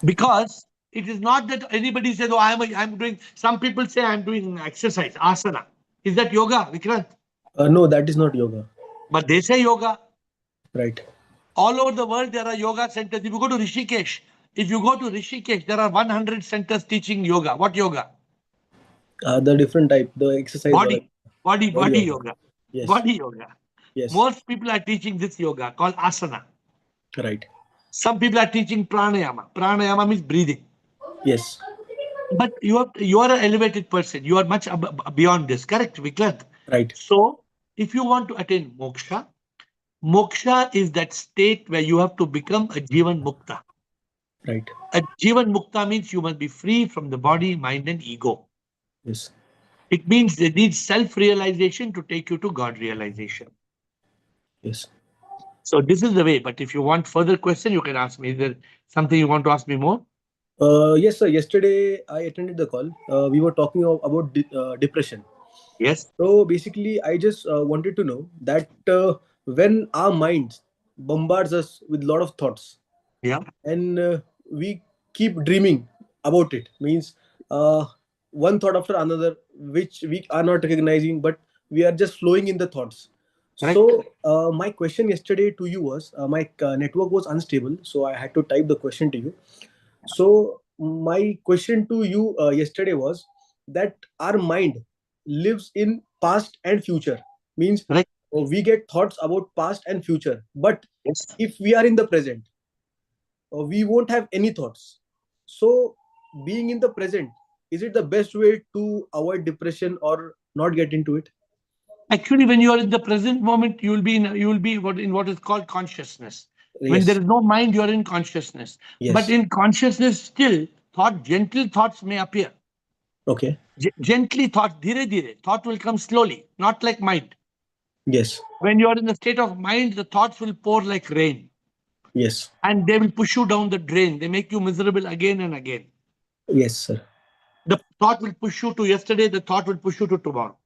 Because it is not that anybody says, oh, I'm doing, some people say I'm doing exercise, asana. Is that yoga, Vikrant? No, that is not yoga. But they say yoga. Right. All over the world, there are yoga centers. If you go to Rishikesh, there are 100 centers teaching yoga. What yoga? The different type, the exercise. Body Body yoga. Yes. Body yoga. Yes. Most people are teaching this yoga called asana. Right. Some people are teaching pranayama. Pranayama means breathing. Yes. But you are an elevated person. You are much beyond this. Correct, Vikrant? Right. So, if you want to attain moksha, moksha is that state where you have to become a Jivan Mukta. Right. A Jivan Mukta means you must be free from the body, mind, and ego. Yes. It means they need self-realization to take you to God realization. Yes. So this is the way. But if you want further question, you can ask me. Is there something you want to ask me more? Yes, sir. Yesterday I attended the call. We were talking about depression. Yes. So basically, I just wanted to know that when our mind bombards us with a lot of thoughts, Yeah. and we keep dreaming about it, means one thought after another, which we are not recognizing, but we are just flowing in the thoughts. Correct. So my question yesterday to you was, my network was unstable, so I had to type the question to you. So my question to you yesterday was that our mind lives in past and future, means Correct. we get thoughts about past and future, but Yes. if we are in the present, we won't have any thoughts. So being in the present, is it the best way to avoid depression or not get into it? Actually, when you are in the present moment, you will be in what is called consciousness. When there Yes. is no mind, you are in consciousness. But Yes. in consciousness, still gentle thoughts may appear. Okay. Gently thought, dhire dhire. Thought will come slowly, not like mind. Yes. When you are in the state of mind, the thoughts will pour like rain. Yes. And they will push you down the drain. They make you miserable again and again. Yes, sir. The thought will push you to yesterday. The thought will push you to tomorrow.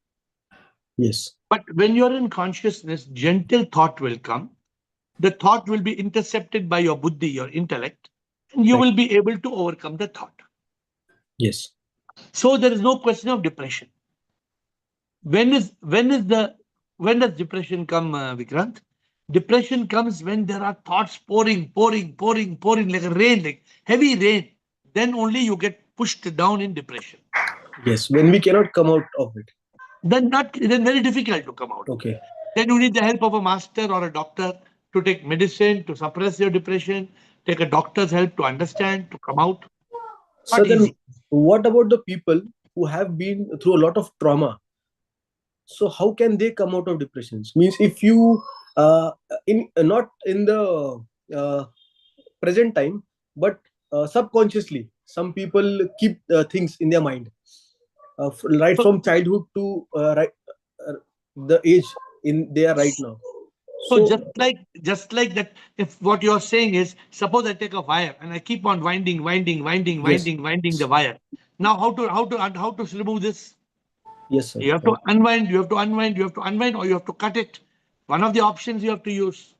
Yes. But when you're in consciousness, gentle thought will come. The thought will be intercepted by your buddhi, your intellect, and you Right. will be able to overcome the thought. Yes. So there is no question of depression. When does depression come, Vikrant? Depression comes when there are thoughts pouring like a rain, like heavy rain. Then only you get pushed down in depression. Yes. When we cannot come out of it. Then very difficult to come out. Okay. Then you need the help of a master or a doctor to take medicine to suppress your depression. Take a doctor's help to understand, to come out. So Not then, easy. what about the people who have been through a lot of trauma? So how can they come out of depressions? Means if you in not in the uh, present time, but subconsciously, some people keep things in their mind, right So, from childhood to uh, the age in they are right now. so So just like that, if what you're saying is, suppose I take a wire and I keep on winding yes, the wire. Now how to remove this? yes, sir. You have to unwind, or you have to cut it. One of the options you have to use.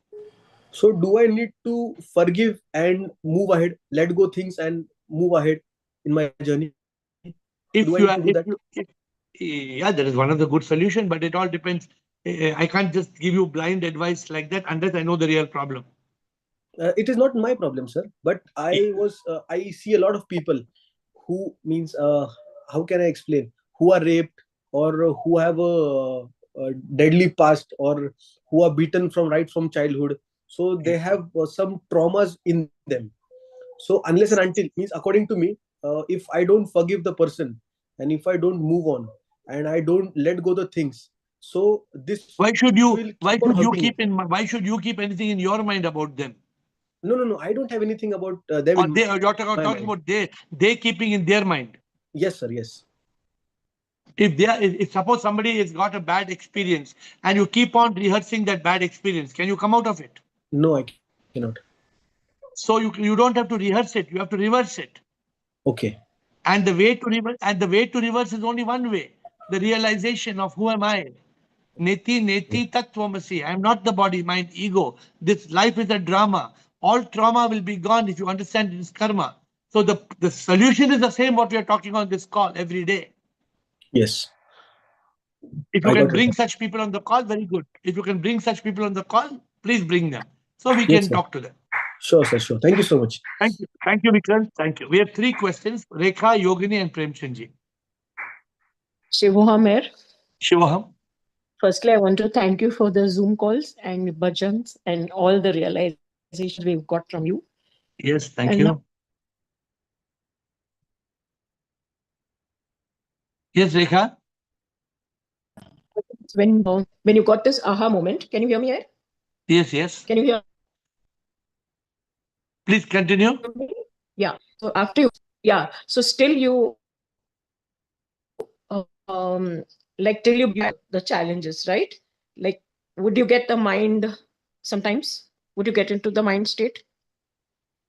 So do I need to forgive and move ahead, let go things and move ahead in my journey? Do I need to do that? Yeah, that is one of the good solution, but it all depends. I can't just give you blind advice like that unless I know the real problem. It is not my problem, sir, but I see a lot of people who means how can I explain, who are raped or who have a deadly past or who are beaten from right from childhood, so they have some traumas in them. So unless and until, means according to me, if I don't forgive the person and if I don't move on and I don't let go the things, so this Why will should keep you on why hurting should me. you keep in why should you keep anything in your mind about them? No, I don't have anything about them Or in they my you're mind. talking about they keeping in their mind. Yes, sir. Yes. If suppose somebody has got a bad experience and you keep on rehearsing that bad experience, can you come out of it? No, I cannot. So you don't have to rehearse it, you have to reverse it. Okay. And the way to reverse is only one way: the realization of who am I. Neti neti tattvamasi. I am not the body, mind, ego. This life is a drama. All trauma will be gone if you understand it is karma. So the solution is the same what we are talking on this call every day. Yes. If you I can got it. bring such people on the call, very good. If you can bring such people on the call, please bring them so we Yes, can sir. talk to them. Sure, sir. Sure. Thank you so much. Thank you. Thank you, Vikram. Thank you. We have 3 questions: Rekha, Yogini, and Premchandji. Shivoham here. Shivaham. Firstly, I want to thank you for the Zoom calls and bhajans and all the realizations we've got from you. Yes, thank And you. Yes, Rekha. when you got this aha moment, can you hear me here? Yes, yes. Can you hear Please continue. me? Yeah. So after you, yeah. So still you, like till you get the challenges, right? Like, would you get the mind sometimes? Would you get into the mind state?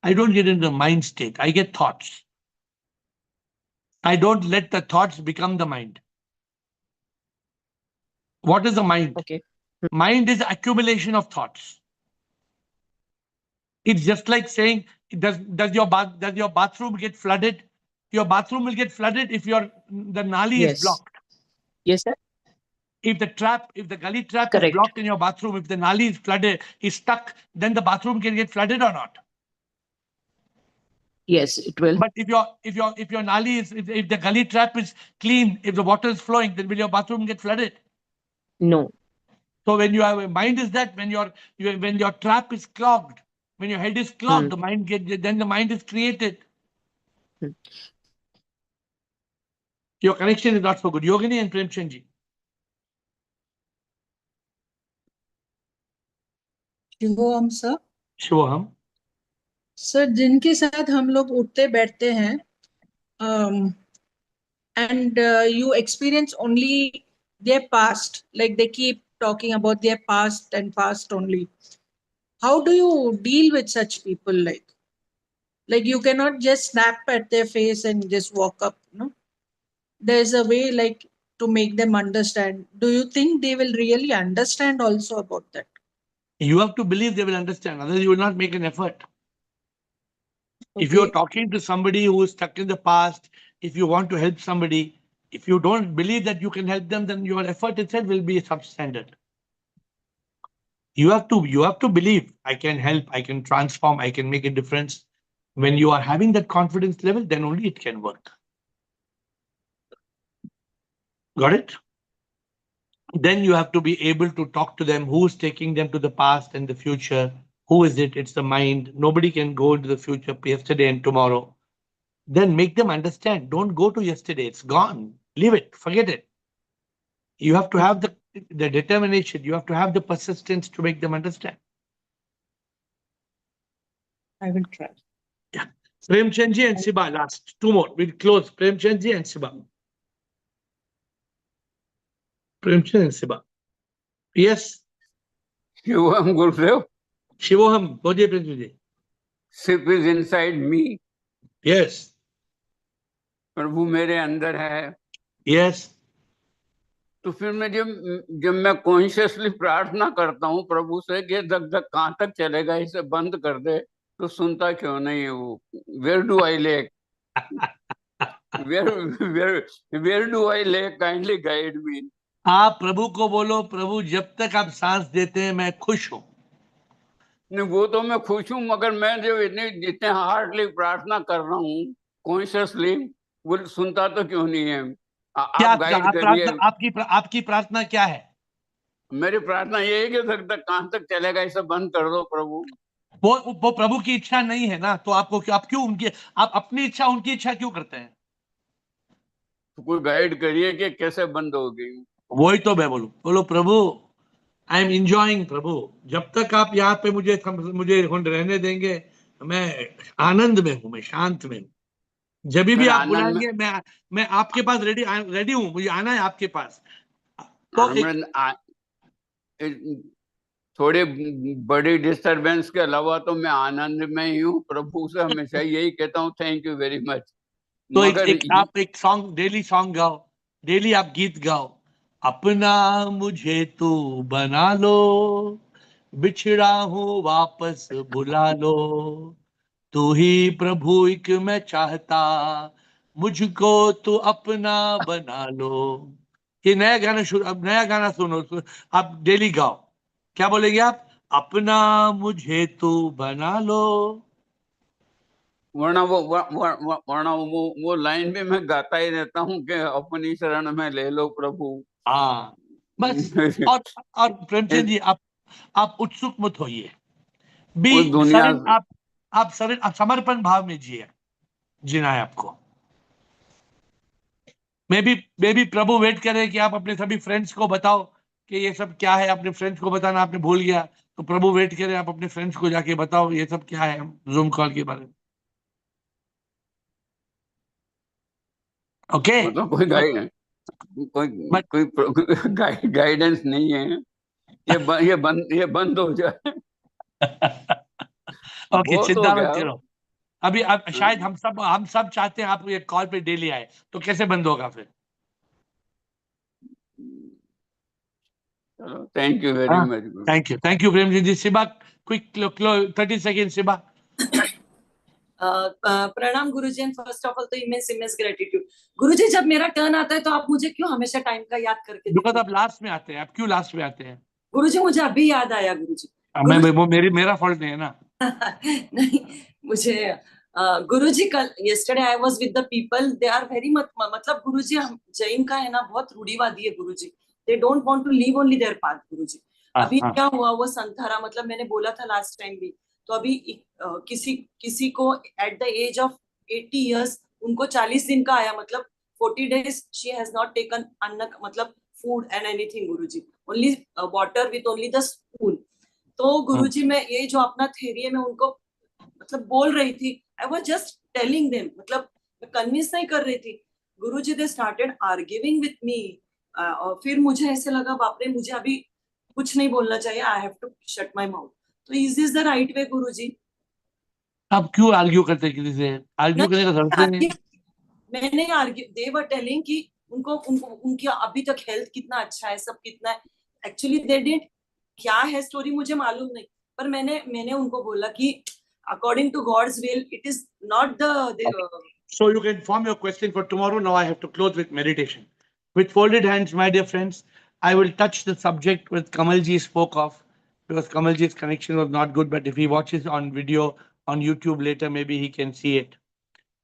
I don't get into the mind state. I get thoughts. I don't let the thoughts become the mind. What is the mind? Okay. Mind is accumulation of thoughts. It's just like saying, does your bathroom get flooded? Your bathroom will get flooded if the nali is Yes. blocked. Yes, sir. If the gully trap is Correct. blocked in your bathroom, if the nali is flooded, is stuck, then the bathroom can get flooded or not. Yes, it will. But if your nali is, if the gully trap is clean, if the water is flowing, then will your bathroom get flooded? No. So when you have a mind is that when your trap is clogged, when your head is clogged, then the mind is created. Your connection is not so good. Yogini and Premchandji. Shivoham sir. Shivoham. Sir जिनके साथ हम लोग उठते बैठते हैं, and you experience only their past, like they keep talking about their past and past only. How do you deal with such people? Like you cannot just snap at their face and just walk up, no? There's a way, like, to make them understand. Do you think they will really understand also about that? You have to believe they will understand, otherwise you will not make an effort. If you're Okay. talking to somebody who is stuck in the past, if you want to help somebody, if you don't believe that you can help them, then your effort itself will be substandard. You have to believe, I can help, I can transform, I can make a difference. When you are having that confidence level, then only it can work. Got it? Then you have to be able to talk to them. Who's taking them to the past and the future? Who is it? It's the mind. Nobody can go into the future, yesterday and tomorrow. Then make them understand. Don't go to yesterday. It's gone. Leave it. Forget it. You have to have the determination. You have to have the persistence to make them understand. I will try. Yeah. Premchandji and Siba last. 2 more. We'll close. Premchandji and Siba. Premchand and Siba. Yes. Shivam Gurudev. Shivoham. Boje Premchandji. Shiv is inside me. Yes. प्रभु मेरे अंदर है. Yes. तो फिर मैं जब मैं consciously प्रार्थना करता हूँ प्रभु से कि धक धक कहाँ तक चलेगा, इसे बंद कर दे, तो सुनता क्यों नहीं है वो? Where do I lack? Where do I lack? Kindly guide me. आप प्रभु को बोलो, प्रभु जब तक आप सांस देते हैं मैं खुश हूं. नहीं, वो तो मैं खुश हूँ, मगर मैं जो जितने हार्डली प्रार्थना कर रहा हूँ कॉन्शियसली, वो सुनता तो क्यों नहीं है? आप गाइड करिए. आपकी प्रार्थना क्या है? मेरी प्रार्थना ये है कि धक धक कहाँ तक चलेगा, इसे बंद कर दो प्रभु. वो प्रभु की इच्छा नहीं है ना, तो आप क्यों आप अपनी इच्छा उनकी इच्छा क्यों करते हैं? तो कोई गाइड करिए कि कैसे बंद होगी. वही तो मैं बोलो प्रभु, आई एम एंजॉयिंग प्रभु, जब तक आप यहाँ पे मुझे रहने देंगे, मैं आनंद में हूँ, मैं शांत में हूँ. जब भी आप बुलाएंगे मैं आपके पास रेडी हूँ, मुझे आना है आपके पास. तो थोड़ी बड़ी डिस्टरबेंस के अलावा तो मैं आनंद में ही हूँ. प्रभु से हमेशा यही कहता हूँ, थैंक यू वेरी मच. तो मगर आप एक सॉन्ग, डेली सॉन्ग गाओ, डेली आप गीत गाओ, अपना मुझे तू बना लो, बिछड़ा हूँ वापस बुला लो, तू ही प्रभु एक मैं चाहता, मुझको तू अपना बना लो। ये नया गाना शुरू, अब नया गाना सुनो, आप डेली गाओ। क्या बोलेंगे आप? अपना मुझे तू बना लो। वरना वरना वो लाइन भी मैं गाता ही रहता हूँ कि अपनी शरण में ले लो प्रभु। हाँ बस। और प्रेमचंद जी, आप उत्सुक मत होइए, बी उस दुनिया सरल, आप सरल, आप समर्पण भाव में जिए, जीना है आपको। मैं भी प्रभु वेट कर रहे हैं कि आप अपने सभी फ्रेंड्स को बताओ कि ये सब क्या है। अपने फ्रेंड्स को बताना आपने भूल गया, तो प्रभु वेट करे आप अपने फ्रेंड्स को जाके बताओ ये सब क्या है जूम कॉल के बारे में। ओके। मतलब कोई गाइडेंस नहीं है। ये बंद हो जाए। ओके, बहुत हो चिंता मत गया। करो। अभी अब शायद हम सब चाहते हैं आप ये कॉल पे डेली आए, तो कैसे बंद होगा फिर? चलो, thank you very much. Thank you Prem ji. Shiba, quick 30 second Shiba. प्रणाम Guruji, and first of all तो इमेंस ग्रेटिट्यूड। गुरुजी, जब मेरा टर्न आता है तो आप मुझे क्यों हमेशा टाइम का याद करके बिकॉज देते आप लास्ट में आते हैं। आप क्यों लास्ट में आते हैं? गुरुजी, मुझे अभी याद आया गुरुजी। वो मेरा फॉल्ट नहीं है ना। नहीं, मुझे गुरुजी, कल yesterday I was with the people, they are very much, मतलब गुरुजी, हम जैन का है ना बहुत रूढ़िवादी है गुरुजी, they don't want to leave only their path गुरुजी। अभी क्या हुआ, वो संथारा, मतलब मैंने बोला था लास्ट टाइम भी, तो अभी किसी को at the age of 80 years उनको 40 दिन का आया, मतलब 40 days she has not taken अन्न, मतलब food and anything Guruji, only water with only the spoon। तो गुरुजी, मैं ये जो अपना थ्योरी है मैं उनको मतलब बोल रही थी, I was just telling them, मतलब मैं कन्विंस नहीं कर रही थी। Guruji, they started arguing with me, और फिर मुझे ऐसे लगा बाप रे, मुझे अभी कुछ नहीं बोलना चाहिए, I have to shut my mouth. तो is this the right way Guruji? आप क्यों आर्ग्यू करते हैं किसी से? आर्ग्यू करने का जरूरत नहीं है। मैंने आर्ग्यू, दे वर टेलिंग कि उनको उनकी अभी तक हेल्थ कितना अच्छा है, सब कितना है। एक्चुअली दे डिड, क्या है स्टोरी मुझे मालूम नहीं, पर मैंने उनको बोला कि according to God's will, it is not the So you can form your question for tomorrow. Now I have to close with meditation. With folded hands, my dear friends, I will touch the subject which Kamalji spoke of, because Kamalji's connection was not good. But if he watches on video on YouTube later, maybe he can see it.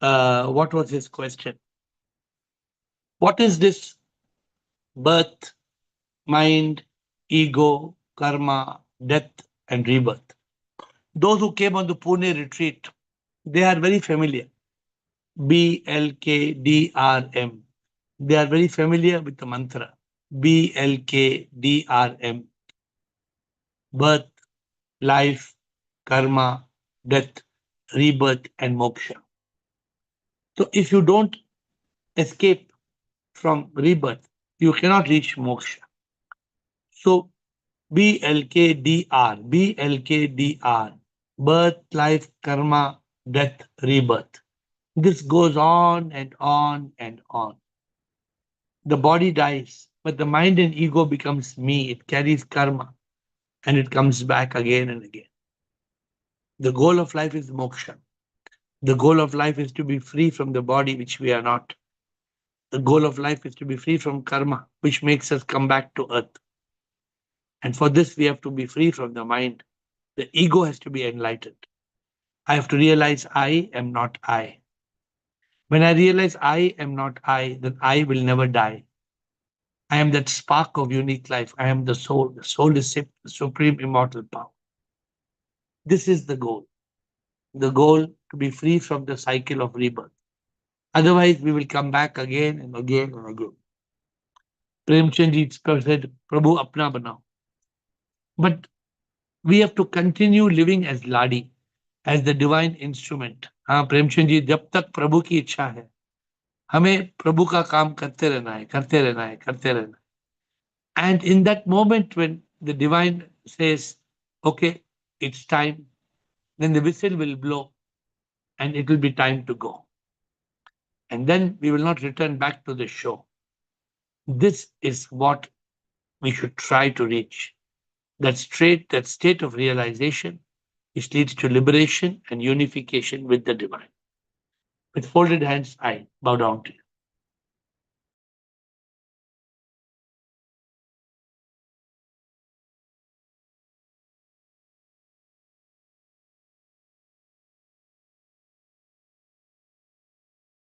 What was his question? What is this birth, mind, ego, karma, death, and rebirth? Those who came on the Pune retreat, they are very familiar. BLKDRM. They are very familiar with the mantra. BLKDRM. Birth, life, karma, death, rebirth, and moksha. So if you don't escape from rebirth, you cannot reach moksha. So BLKDR, birth, life, karma, death, rebirth. This goes on and on and on. The body dies, but the mind and ego becomes me. It carries karma and it comes back again and again. The goal of life is moksha. The goal of life is to be free from the body, which we are not. The goal of life is to be free from karma, which makes us come back to earth. And for this, we have to be free from the mind. The ego has to be enlightened. I have to realize I am not I. When I realize I am not I, then I will never die. I am that spark of unique life. I am the soul. The soul is supreme immortal power. This is the goal. The goal to be free from the cycle of rebirth. Otherwise, we will come back again and again and again. Premchand ji said, Prabhu apna banao. But we have to continue living as Ladi, as the divine instrument. हाँ प्रेमचंद जी, जब तक प्रभु की इच्छा है, हमें प्रभु का काम करते रहना है, करते रहना है, करते रहना है. And in that moment when the divine says, okay, it's time, then the whistle will blow and it will be time to go. and then we will not return back to the show. This is what we should try to reach. That state of realization, which leads to liberation and unification with the divine. With folded hands, I bow down to you.